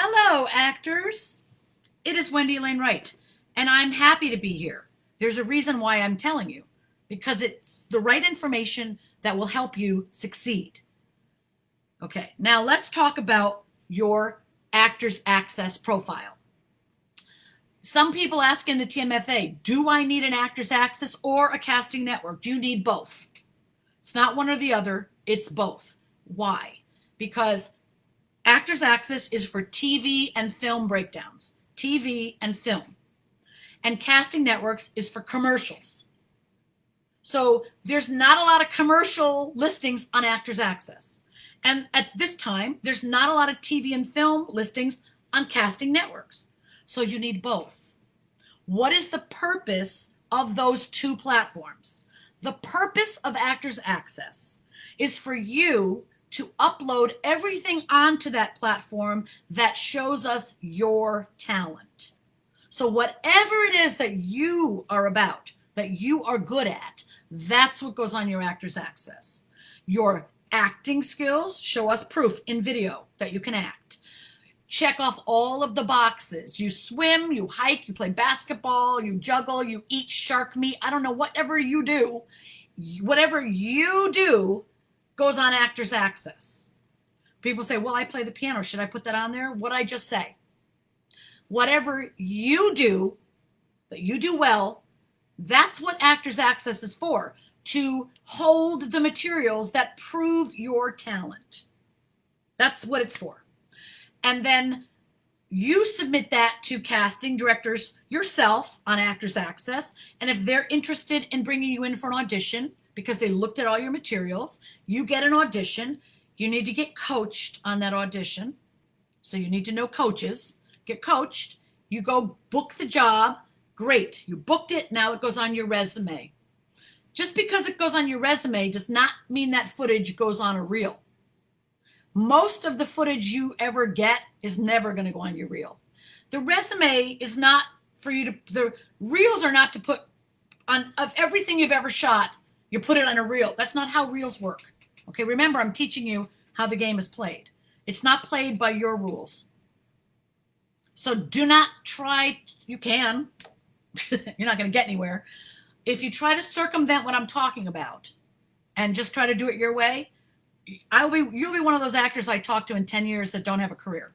Hello, actors. It is Wendy Alane Wright, and I'm happy to be here. There's a reason why I'm telling you, because it's the right information that will help you succeed. Okay, now let's talk about your Actors Access profile. Some people ask in the TMFA, do I need an Actors Access or a casting network? Do you need both? It's not one or the other, it's both. Why? Because Actors Access is for TV and film breakdowns, TV and film. And Casting Networks is for commercials. So there's not a lot of commercial listings on Actors Access. And at this time, there's not a lot of TV and film listings on Casting Networks. So you need both. What is the purpose of those two platforms? The purpose of Actors Access is for you to upload everything onto that platform that shows us your talent. So whatever it is that you are about, that you are good at, that's what goes on your Actors Access. Your acting skills show us proof in video that you can act. Check off all of the boxes. You swim, you hike, you play basketball, you juggle, you eat shark meat. I don't know, whatever you do goes on Actors Access. People say, well, I play the piano. Should I put that on there? What'd I just say? Whatever you do, that you do well, that's what Actors Access is for, to hold the materials that prove your talent. That's what it's for. And then you submit that to casting directors yourself on Actors Access. And if they're interested in bringing you in for an audition, because they looked at all your materials, you get an audition. You need to get coached on that audition. So you need to know coaches. Get coached. You go book the job. Great. You booked it. Now it goes on your resume. Just because it goes on your resume does not mean that footage goes on a reel. Most of the footage you ever get is never going to go on your reel. The resume is not for you to, the reels are not to put on, of everything you've ever shot, you put it on a reel. That's not how reels work. Okay, remember, I'm teaching you how the game is played. It's not played by your rules. So do not try, you can, you're not going to get anywhere. If you try to circumvent what I'm talking about and just try to do it your way, you'll be one of those actors I talk to in 10 years that don't have a career.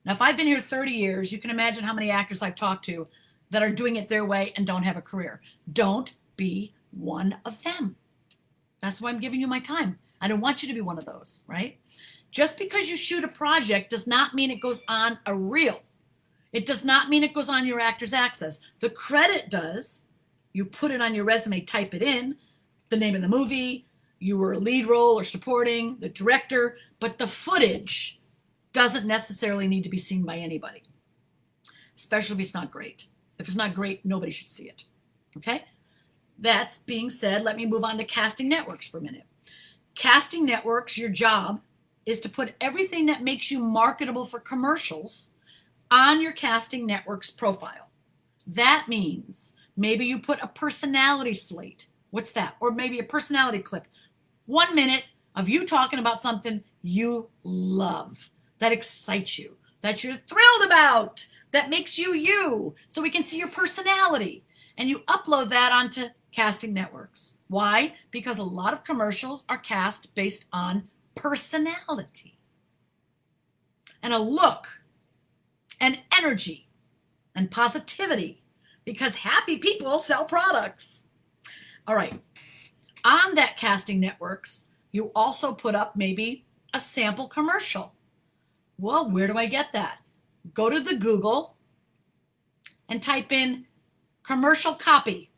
Now, if I've been here 30 years, you can imagine how many actors I've talked to that are doing it their way and don't have a career. Don't be one of them. That's why I'm giving you my time. I don't want you to be one of those, right? Just because you shoot a project does not mean it goes on a reel. It does not mean it goes on your Actors Access. The credit does. You put it on your resume, type it in, the name of the movie, you were a lead role or supporting, the director, but the footage doesn't necessarily need to be seen by anybody, especially if it's not great. If it's not great, nobody should see it, okay? That's being said, let me move on to Casting Networks for a minute. Casting Networks, your job is to put everything that makes you marketable for commercials on your Casting Networks profile. That means maybe you put a personality slate. What's that? Or maybe a personality clip. 1 minute of you talking about something you love, that excites you, that you're thrilled about, that makes you you, so we can see your personality. And you upload that onto Casting Networks. Why? Because a lot of commercials are cast based on personality and a look and energy and positivity, because happy people sell products. All right. On that Casting Networks, you also put up maybe a sample commercial. Well, where do I get that? Go to the Google and type in commercial copy.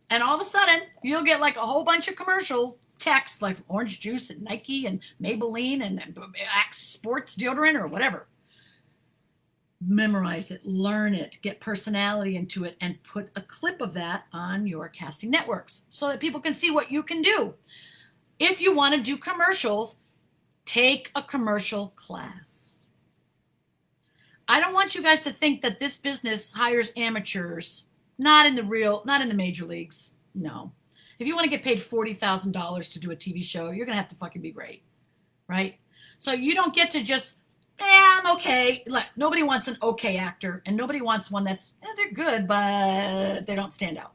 And all of a sudden, you'll get like a whole bunch of commercial text, like orange juice and Nike and Maybelline and Axe sports deodorant or whatever. Memorize it, learn it, get personality into it, and put a clip of that on your Casting Networks so that people can see what you can do. If you want to do commercials, take a commercial class. I don't want you guys to think that this business hires amateurs, not in the major leagues. No. If you want to get paid $40,000 to do a TV show, you're going to have to fucking be great, right? So you don't get to just I'm okay. Like, nobody wants an okay actor, and nobody wants one that's, they're good, but they don't stand out.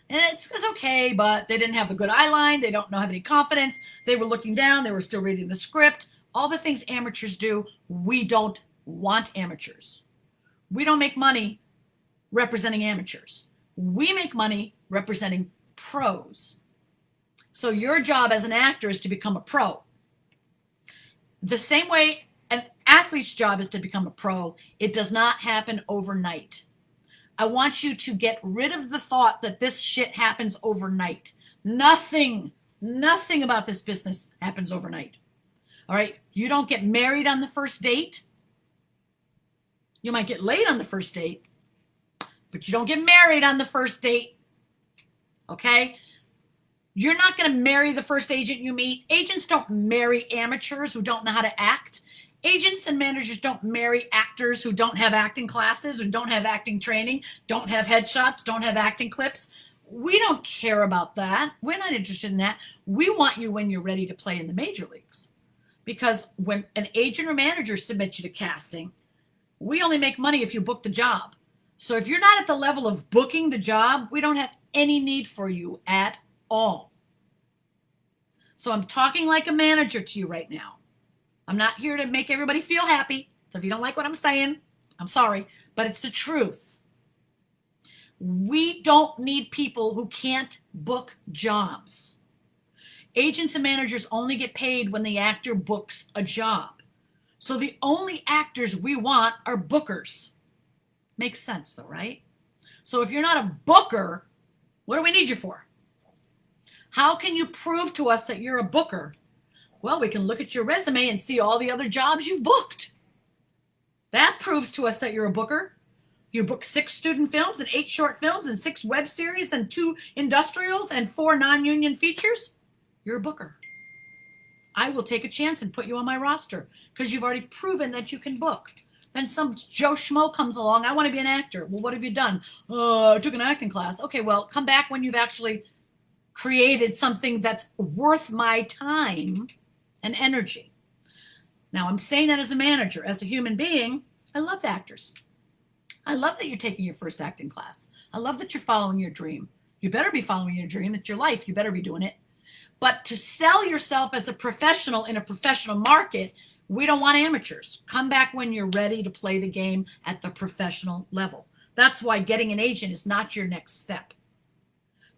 And it's okay, but they didn't have the good eye line. They don't have any confidence. They were looking down. They were still reading the script. All the things amateurs do, we don't want amateurs. We don't make money representing amateurs. We make money representing pros. So your job as an actor is to become a pro. The same way an athlete's job is to become a pro, it does not happen overnight. I want you to get rid of the thought that this shit happens overnight. Nothing about this business happens overnight. All right? You don't get married on the first date. You might get laid on the first date, but you don't get married on the first date. Okay? You're not going to marry the first agent you meet. Agents don't marry amateurs who don't know how to act. Agents and managers don't marry actors who don't have acting classes, or don't have acting training, don't have headshots, don't have acting clips. We don't care about that. We're not interested in that. We want you when you're ready to play in the major leagues. Because when an agent or manager submits you to casting, we only make money if you book the job. So if you're not at the level of booking the job, we don't have any need for you at all. So I'm talking like a manager to you right now. I'm not here to make everybody feel happy. So if you don't like what I'm saying, I'm sorry, but it's the truth. We don't need people who can't book jobs. Agents and managers only get paid when the actor books a job. So the only actors we want are bookers. Makes sense though, right? So if you're not a booker, what do we need you for? How can you prove to us that you're a booker? Well, we can look at your resume and see all the other jobs you've booked. That proves to us that you're a booker. You booked 6 student films and 8 short films and 6 web series and 2 industrials and 4 non-union features. You're a booker. I will take a chance and put you on my roster because you've already proven that you can book. Then some Joe Schmo comes along. I want to be an actor. Well, what have you done? I took an acting class. Okay, well, come back when you've actually created something that's worth my time and energy. Now, I'm saying that as a manager. As a human being, I love actors. I love that you're taking your first acting class. I love that you're following your dream. You better be following your dream. It's your life. You better be doing it. But to sell yourself as a professional in a professional market, we don't want amateurs. Come back when you're ready to play the game at the professional level. That's why getting an agent is not your next step.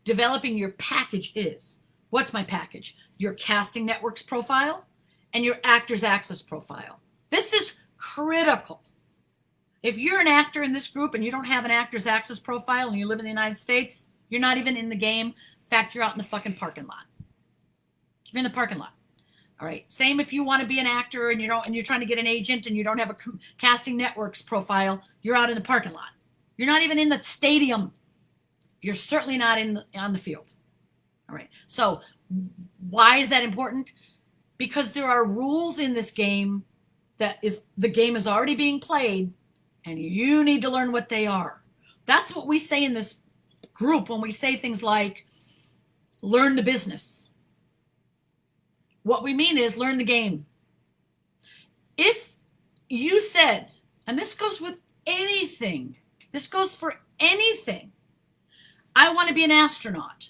Developing your package is. What's my package? Your casting networks profile and your actors access profile. This is critical. If you're an actor in this group and you don't have an actors access profile and you live in the United States, you're not even in the game. In fact, you're out in the fucking parking lot. You're in the parking lot. All right. Same if you want to be an actor and you're trying to get an agent and you don't have a casting networks profile, you're out in the parking lot. You're not even in the stadium. You're certainly not on the field. All right. So why is that important? Because there are rules in this game the game is already being played and you need to learn what they are. That's what we say in this group when we say things like learn the business. What we mean is learn the game. If you said, and this goes with anything, this goes for anything, I want to be an astronaut.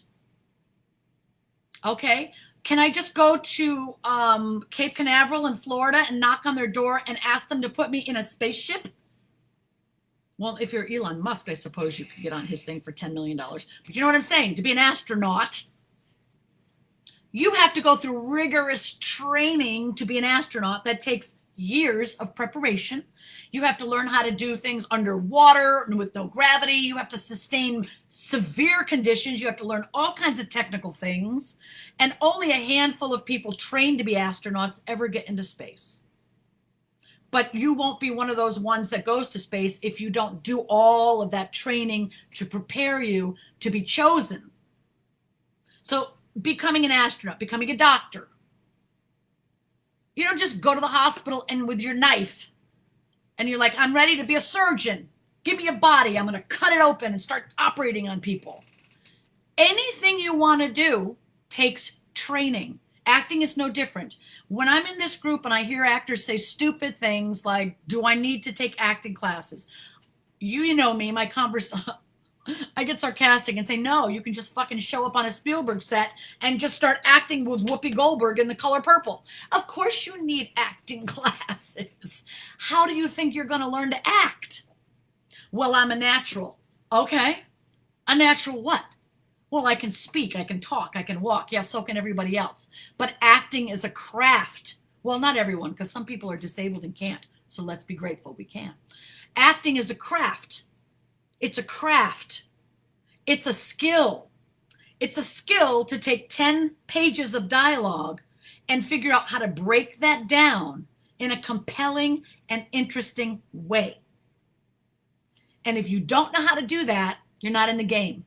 Okay, can I just go to Cape Canaveral in Florida and knock on their door and ask them to put me in a spaceship? Well, if you're Elon Musk, I suppose you could get on his thing for $10 million. But you know what I'm saying? To be an astronaut, you have to go through rigorous training to be an astronaut. That takes years of preparation. You have to learn how to do things underwater and with no gravity. You have to sustain severe conditions. You have to learn all kinds of technical things. And only a handful of people trained to be astronauts ever get into space. But you won't be one of those ones that goes to space if you don't do all of that training to prepare you to be chosen. So becoming an astronaut, becoming a doctor, you don't just go to the hospital and with your knife and you're like, I'm ready to be a surgeon. Give me a body. I'm going to cut it open and start operating on people. Anything you want to do takes training. Acting is no different. When I'm in this group and I hear actors say stupid things like, do I need to take acting classes? You know me, my I get sarcastic and say, no, you can just fucking show up on a Spielberg set and just start acting with Whoopi Goldberg in The Color Purple. Of course you need acting classes. How do you think you're going to learn to act? Well, I'm a natural. Okay. A natural what? Well, I can speak, I can talk, I can walk. Yeah, so can everybody else. But acting is a craft. Well, not everyone, because some people are disabled and can't. So let's be grateful we can. Acting is a craft. It's a craft. It's a skill. It's a skill to take 10 pages of dialogue and figure out how to break that down in a compelling and interesting way. And if you don't know how to do that, you're not in the game.